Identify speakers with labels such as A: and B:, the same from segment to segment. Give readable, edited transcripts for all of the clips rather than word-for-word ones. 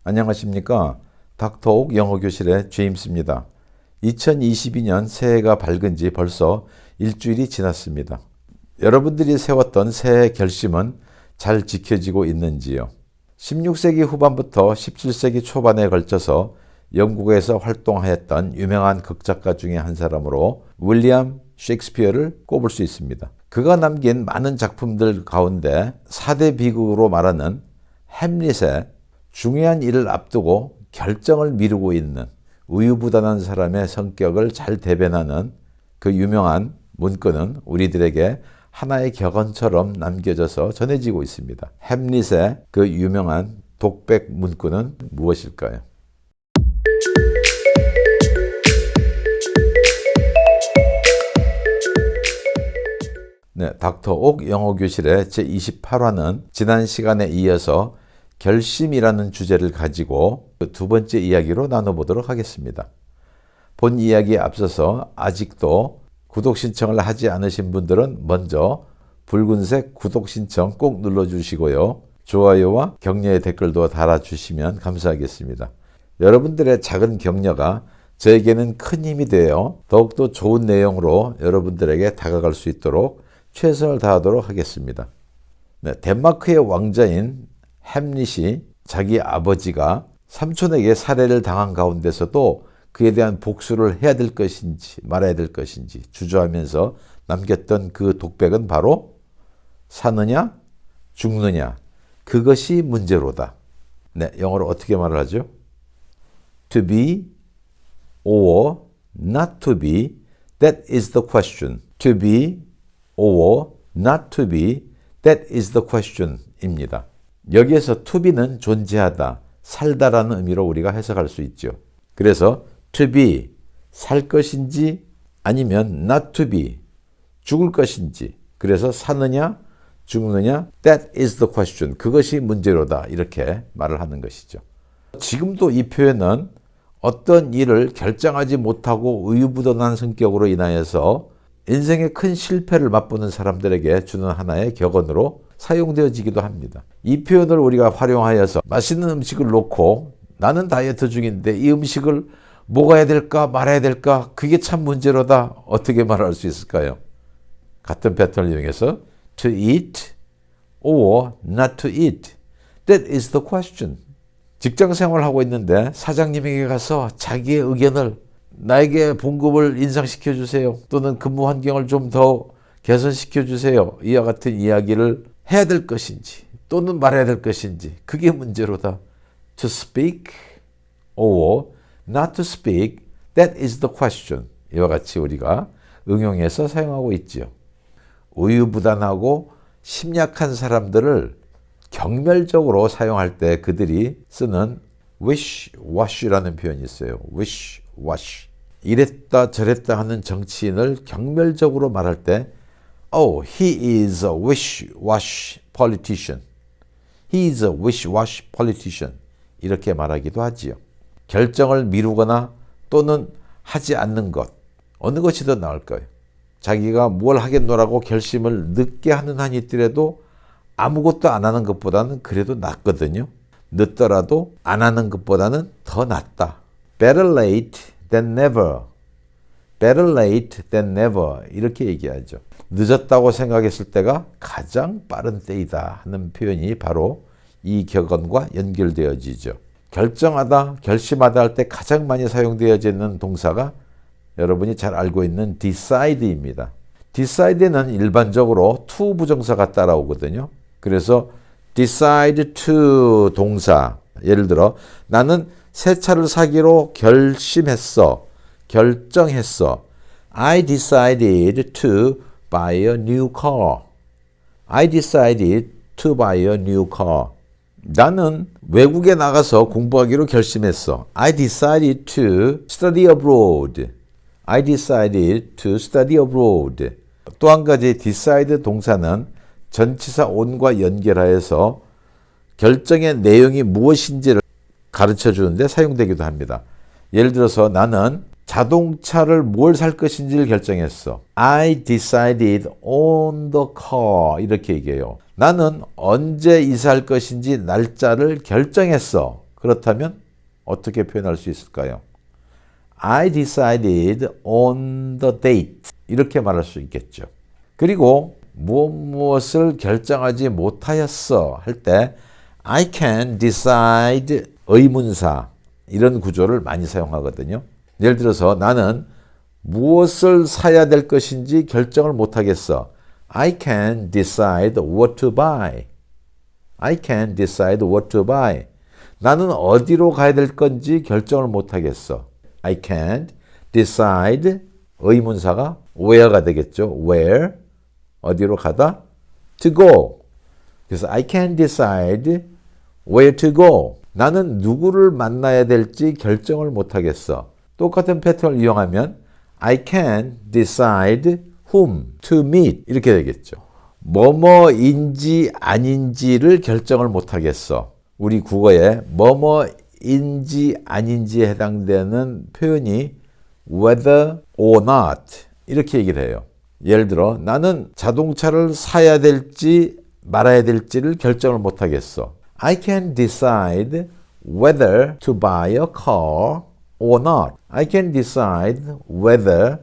A: 안녕하십니까. 닥터옥 영어교실의 제임스입니다. 2022년 새해가 밝은 지 벌써 일주일이 지났습니다. 여러분들이 세웠던 새해 결심은 잘 지켜지고 있는지요? 16세기 후반부터 17세기 초반에 걸쳐서 영국에서 활동하였던 유명한 극작가 중에 한 사람으로 윌리엄 셰익스피어를 꼽을 수 있습니다. 그가 남긴 많은 작품들 가운데 4대 비극으로 말하는 햄릿의 중요한 일을 앞두고 결정을 미루고 있는 우유부단한 사람의 성격을 잘 대변하는 그 유명한 문구는 우리들에게 하나의 격언처럼 남겨져서 전해지고 있습니다. 햄릿의 그 유명한 독백 문구는 무엇일까요? 네, 닥터옥 영어교실의 제28화는 지난 시간에 이어서 결심이라는 주제를 가지고 두 번째 이야기로 나눠보도록 하겠습니다. 본 이야기에 앞서서 아직도 구독 신청을 하지 않으신 분들은 먼저 붉은색 구독 신청 꼭 눌러주시고요. 좋아요와 격려의 댓글도 달아주시면 감사하겠습니다. 여러분들의 작은 격려가 저에게는 큰 힘이 되어 더욱더 좋은 내용으로 여러분들에게 다가갈 수 있도록 최선을 다하도록 하겠습니다. 네, 덴마크의 왕자인 햄릿이 자기 아버지가 삼촌에게 살해를 당한 가운데서도 그에 대한 복수를 해야 될 것인지 말아야 될 것인지 주저하면서 남겼던 그 독백은 바로 사느냐 죽느냐 그것이 문제로다. 네, 영어로 어떻게 말을 하죠? To be or not to be, that is the question. To be or not to be, that is the question 입니다. 여기에서 to be는 존재하다, 살다라는 의미로 우리가 해석할 수 있죠. 그래서 to be, 살 것인지 아니면 not to be, 죽을 것인지, 그래서 사느냐 죽느냐, that is the question, 그것이 문제로다 이렇게 말을 하는 것이죠. 지금도 이 표현은 어떤 일을 결정하지 못하고 우유부단한 성격으로 인하여서 인생의 큰 실패를 맛보는 사람들에게 주는 하나의 격언으로 사용되어지기도 합니다. 이 표현을 우리가 활용하여서 맛있는 음식을 놓고 나는 다이어트 중인데 이 음식을 먹어야 될까 말아야 될까 그게 참 문제로다. 어떻게 말할 수 있을까요? 같은 패턴을 이용해서 to eat or not to eat. That is the question. 직장 생활을 하고 있는데 사장님에게 가서 자기의 의견을 나에게 봉급을 인상시켜 주세요. 또는 근무 환경을 좀 더 개선시켜 주세요. 이와 같은 이야기를 해야 될 것인지 또는 말해야 될 것인지 그게 문제로다. To speak or not to speak, that is the question. 이와 같이 우리가 응용해서 사용하고 있지요. 우유부단하고 심약한 사람들을 경멸적으로 사용할 때 그들이 쓰는 wish-wash라는 표현이 있어요. wish-wash. 이랬다 저랬다 하는 정치인을 경멸적으로 말할 때 Oh, he is a wish-wash politician. He is a wish-wash politician. 이렇게 말하기도 하지요. 결정을 미루거나 또는 하지 않는 것. 어느 것이 더 나을까요? 자기가 뭘 하겠노라고 결심을 늦게 하는 한이 있더라도 아무것도 안 하는 것보다는 그래도 낫거든요. 늦더라도 안 하는 것보다는 더 낫다. Better late than never. Better late than never. 이렇게 얘기하죠. 늦었다고 생각했을 때가 가장 빠른 때이다 하는 표현이 바로 이 격언과 연결되어지죠. 결정하다, 결심하다 할 때 가장 많이 사용되어지는 동사가 여러분이 잘 알고 있는 decide입니다. decide는 일반적으로 to 부정사가 따라오거든요. 그래서 decide to 동사. 예를 들어 나는 새 차를 사기로 결심했어. 결정했어. I decided to buy a new car. I decided to buy a new car. 나는 외국에 나가서 공부하기로 결심했어. I decided to study abroad. I decided to study abroad. 또 한 가지 decide 동사는 전치사 on과 연결하여서 결정의 내용이 무엇인지를 가르쳐 주는데 사용되기도 합니다. 예를 들어서 나는 자동차를 뭘 살 것인지를 결정했어. I decided on the car. 이렇게 얘기해요. 나는 언제 이사할 것인지 날짜를 결정했어. 그렇다면 어떻게 표현할 수 있을까요? I decided on the date. 이렇게 말할 수 있겠죠. 그리고 무엇을 결정하지 못하였어 할 때 I can decide 의문사 이런 구조를 많이 사용하거든요. 예를 들어서 나는 무엇을 사야 될 것인지 결정을 못하겠어. I can decide what to buy. I can decide what to buy. 나는 어디로 가야 될 건지 결정을 못하겠어. I can't decide 의문사가 where가 되겠죠. where 어디로 가다 to go. 그래서 I can't decide where to go. 나는 누구를 만나야 될지 결정을 못하겠어. 똑같은 패턴을 이용하면 I can decide whom to meet 이렇게 되겠죠. 뭐뭐인지 아닌지를 결정을 못하겠어. 우리 국어에 뭐뭐인지 아닌지에 해당되는 표현이 whether or not 이렇게 얘기를 해요. 예를 들어 나는 자동차를 사야 될지 말아야 될지를 결정을 못하겠어. I can decide whether to buy a car or not. I can decide whether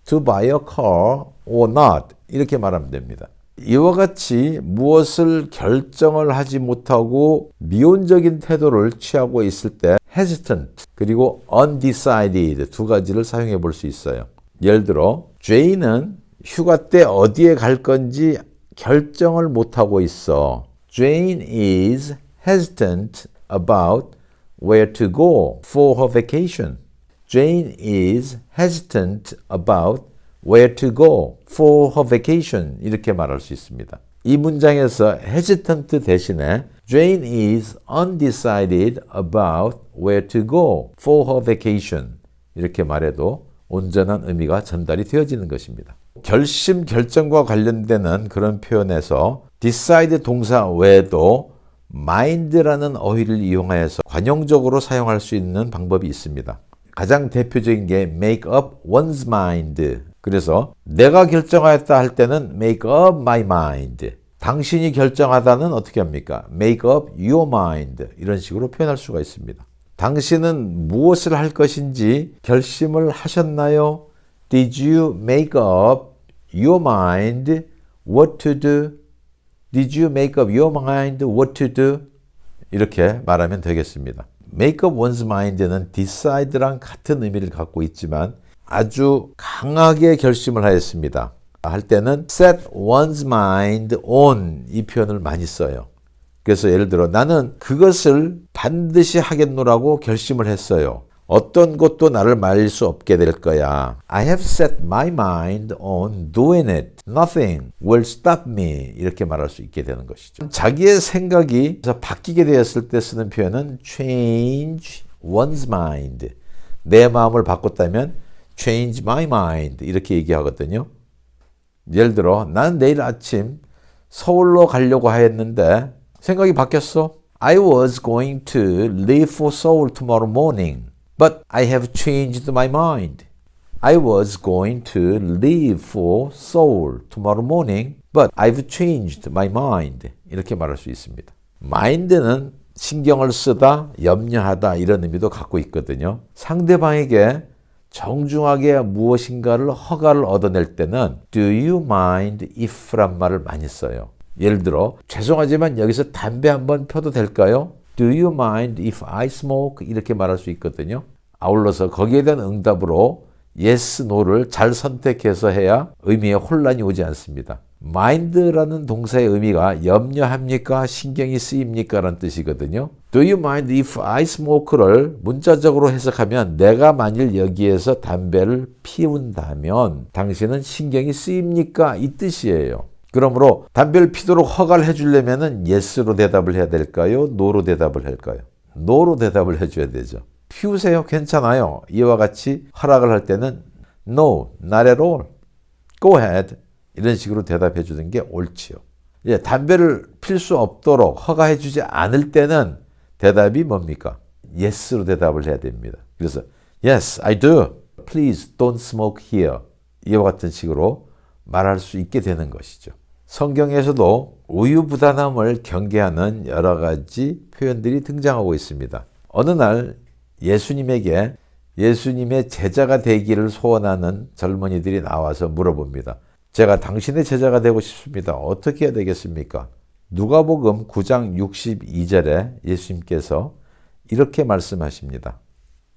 A: to buy a car or not. 이렇게 말하면 됩니다. 이와 같이 무엇을 결정을 하지 못하고 미온적인 태도를 취하고 있을 때 hesitant 그리고 undecided 두 가지를 사용해 볼 수 있어요. 예를 들어 Jane은 휴가 때 어디에 갈 건지 결정을 못하고 있어. Jane is hesitant about where to go for her vacation. Jane is hesitant about where to go for her vacation. 이렇게 말할 수 있습니다. 이 문장에서 hesitant 대신에 Jane is undecided about where to go for her vacation. 이렇게 말해도 온전한 의미가 전달이 되어지는 것입니다. 결심, 결정과 관련되는 그런 표현에서 decide 동사 외에도 mind라는 어휘를 이용하여서 관용적으로 사용할 수 있는 방법이 있습니다. 가장 대표적인 게 make up one's mind. 그래서 내가 결정하였다 할 때는 make up my mind. 당신이 결정하다는 어떻게 합니까? make up your mind. 이런 식으로 표현할 수가 있습니다. 당신은 무엇을 할 것인지 결심을 하셨나요? Did you make up your mind what to do? Did you make up your mind what to do? 이렇게 말하면 되겠습니다. make up one's mind는 decide랑 같은 의미를 갖고 있지만 아주 강하게 결심을 하였습니다. 할 때는 set one's mind on 이 표현을 많이 써요. 그래서 예를 들어 나는 그것을 반드시 하겠노라고 결심을 했어요. 어떤 것도 나를 말릴 수 없게 될 거야. I have set my mind on doing it. Nothing will stop me. 이렇게 말할 수 있게 되는 것이죠. 자기의 생각이 바뀌게 되었을 때 쓰는 표현은 change one's mind. 내 마음을 바꿨다면 change my mind. 이렇게 얘기하거든요. 예를 들어 난 내일 아침 서울로 가려고 하였는데 생각이 바뀌었어. I was going to leave for Seoul tomorrow morning. But I have changed my mind. I was going to leave for Seoul tomorrow morning, but I've changed my mind. 이렇게 말할 수 있습니다. mind는 신경을 쓰다, 염려하다 이런 의미도 갖고 있거든요. 상대방에게 정중하게 무엇인가를 허가를 얻어낼 때는 Do you mind if란 말을 많이 써요. 예를 들어 죄송하지만 여기서 담배 한번 펴도 될까요? Do you mind if I smoke? 이렇게 말할 수 있거든요. 아울러서 거기에 대한 응답으로 yes, no를 잘 선택해서 해야 의미에 혼란이 오지 않습니다. mind라는 동사의 의미가 염려합니까? 신경이 쓰입니까? 라는 뜻이거든요. Do you mind if I smoke를 문자적으로 해석하면 내가 만일 여기에서 담배를 피운다면 당신은 신경이 쓰입니까? 이 뜻이에요. 그러므로 담배를 피도록 허가를 해주려면 yes로 대답을 해야 될까요? no로 대답을 할까요? no로 대답을 해줘야 되죠. 피우세요. 괜찮아요. 이와 같이 허락을 할 때는 no, not at all. Go ahead. 이런 식으로 대답해 주는 게 옳지요. 담배를 필 수 없도록 허가해 주지 않을 때는 대답이 뭡니까? yes로 대답을 해야 됩니다. 그래서 yes, I do. Please don't smoke here. 이와 같은 식으로 말할 수 있게 되는 것이죠. 성경에서도 우유부단함을 경계하는 여러 가지 표현들이 등장하고 있습니다. 어느 날 예수님에게 예수님의 제자가 되기를 소원하는 젊은이들이 나와서 물어봅니다. 제가 당신의 제자가 되고 싶습니다. 어떻게 해야 되겠습니까? 누가복음 9장 62절에 예수님께서 이렇게 말씀하십니다.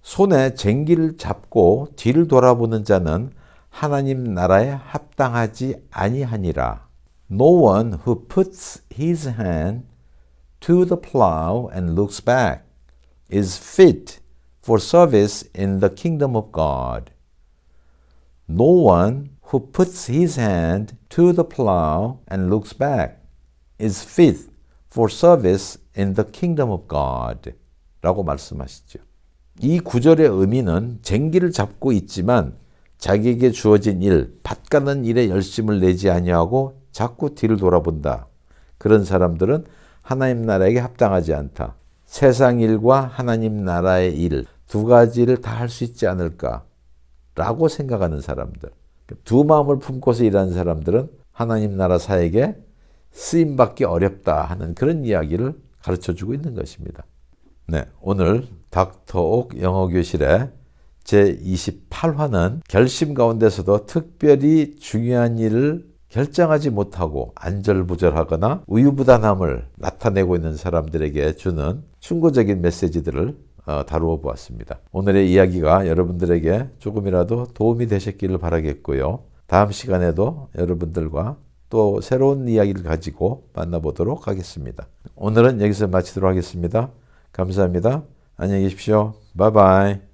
A: 손에 쟁기를 잡고 뒤를 돌아보는 자는 하나님 나라에 합당하지 아니하니라. No one who puts his hand to the plow and looks back is fit for service in the kingdom of God. No one who puts his hand to the plow and looks back is fit for service in the kingdom of God. 라고 말씀하시죠. 이 구절의 의미는 쟁기를 잡고 있지만 자기에게 주어진 일, 밭가는 일에 열심을 내지 아니하고 자꾸 뒤를 돌아본다. 그런 사람들은 하나님 나라에게 합당하지 않다. 세상 일과 하나님 나라의 일, 두 가지를 다 할 수 있지 않을까? 라고 생각하는 사람들. 두 마음을 품고서 일하는 사람들은 하나님 나라 사역에 쓰임받기 어렵다 하는 그런 이야기를 가르쳐주고 있는 것입니다. 네, 오늘 닥터옥 영어교실의 제28화는 결심 가운데서도 특별히 중요한 일을 결정하지 못하고 안절부절하거나 우유부단함을 나타내고 있는 사람들에게 주는 충고적인 메시지들을 다루어 보았습니다. 오늘의 이야기가 여러분들에게 조금이라도 도움이 되셨기를 바라겠고요. 다음 시간에도 여러분들과 또 새로운 이야기를 가지고 만나보도록 하겠습니다. 오늘은 여기서 마치도록 하겠습니다. 감사합니다. 안녕히 계십시오. 바이바이.